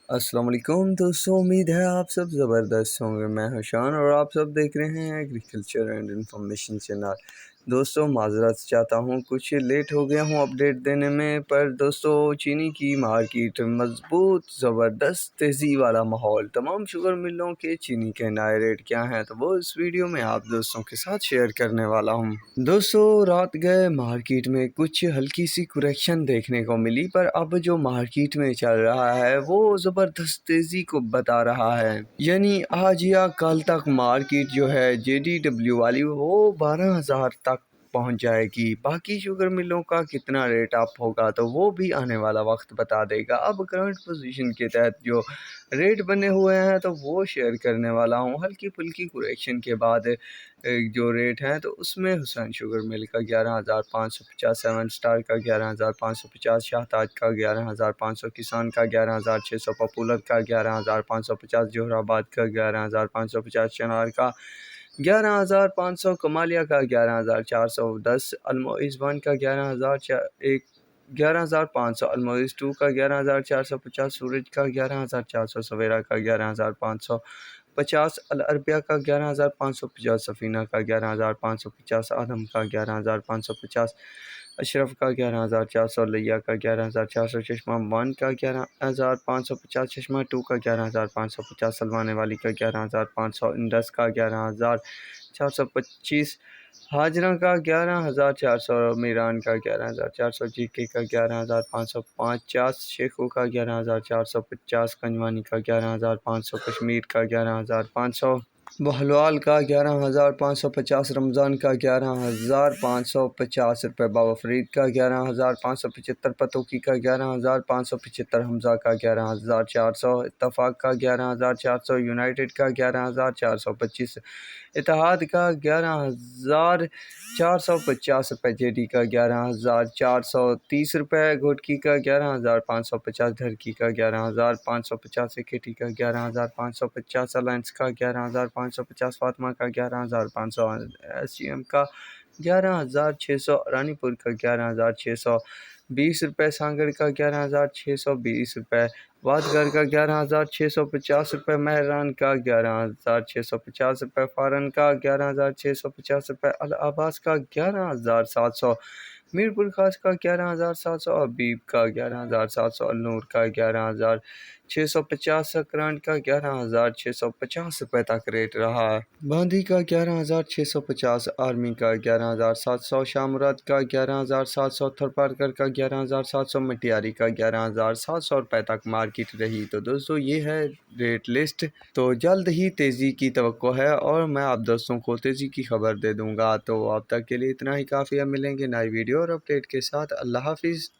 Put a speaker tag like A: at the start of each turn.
A: السلام علیکم دوستوں، امید ہے آپ سب زبردست ہوں گے۔ میں ہوں شان اور آپ سب دیکھ رہے ہیں ایگریکلچر اینڈ انفارمیشن چینل۔ دوستوں معذرت چاہتا ہوں، کچھ لیٹ ہو گیا ہوں اپڈیٹ دینے میں، پر دوستوں چینی کی مارکیٹ مضبوط زبردست تیزی والا ماحول، تمام شوگر ملوں کے چینی کے نئے ریٹ کیا ہیں تو وہ اس ویڈیو میں آپ دوستوں کے ساتھ شیئر کرنے والا ہوں۔ دوستوں رات گئے مارکیٹ میں کچھ ہلکی سی کریکشن دیکھنے کو ملی، پر اب جو مارکیٹ میں چل رہا ہے وہ زبردست تیزی کو بتا رہا ہے۔ یعنی آج یا کل تک مارکیٹ جو ہے JDW والی وہ 12,000 تک پہنچ جائے گی۔ باقی شوگر ملوں کا کتنا ریٹ اپ ہوگا تو وہ بھی آنے والا وقت بتا دے گا۔ اب کرنٹ پوزیشن کے تحت جو ریٹ بنے ہوئے ہیں تو وہ شیئر کرنے والا ہوں۔ ہلکی پھلکی کریکشن کے بعد جو ریٹ ہیں تو اس میں حسین شوگر مل کا 11,550، 7 سٹار کا 11,550، شاہتاج کا 11,500، کسان کا 11,600، پاپولر کا 11,550، جوہر آباد کا 11,550، چنار کا 11,500، کمالیہ کا 11,410، المعز 1 کا 11,500، المعز 2 کا 11,450، سورج کا 11,400، سویرا کا 11,550، العربیہ کا 11,550، سفینہ کا 11,550، آدم کا 11,550، اشرف کا 11,400، لیا کا 11,400، چشمہ 1 کا 11,550، چشمہ 2 کا 11,550، سلوانے والی کا 11,500، انڈس کا 11,425، ہاجرہ کا 11,400، میران کا 11,400، JK کا 11,550، شیخو کا 11,450، کنجوانی کا 11,500، کشمیر کا 11,500، بہلوال کا 11,550، رمضان کا 11,550 روپے، بابا فرید کا 11,575، پتوکی کا 11,575، حمزہ کا 11,400، اتفاق کا 11,400، یونائٹڈ کا 11,425، اتحاد کا 11,450 روپے، JD کا 11,430 روپے، گھوٹکی کا 11,550، دھرکی کا 11,550، KT کا 11,550، الائنس کا 11,550، فاطمہ کا 11,500، SGM کا 11,600، رانی پور کا 11,620 روپے، سانگڑ کا 11,620 روپے، وادگڑ کا 11,650 روپے، مہران کا 11,650 روپے، فارن کا 11,650 روپے، العباس کا 11,700، میرپور خاص کا 11,700، حبیب کا 11,700، النور کا 11,650، کرانٹ کا 11,650 روپے تک ریٹ رہا ہے، باندھی کا 11,650، آرمی کا 11,700، شامرات کا 11,700، تھرپارکر کا 11,700، مٹیاری کا 11,700 روپے تک مارکیٹ رہی۔ تو دوستو یہ ہے ریٹ لسٹ، تو جلد ہی تیزی کی توقع ہے اور میں آپ دوستوں کو تیزی کی خبر دے دوں گا۔ تو اب تک کے لیے اتنا ہی کافی ہے، ملیں گے نئی ویڈیو اور اپڈیٹ کے ساتھ۔ اللہ حافظ۔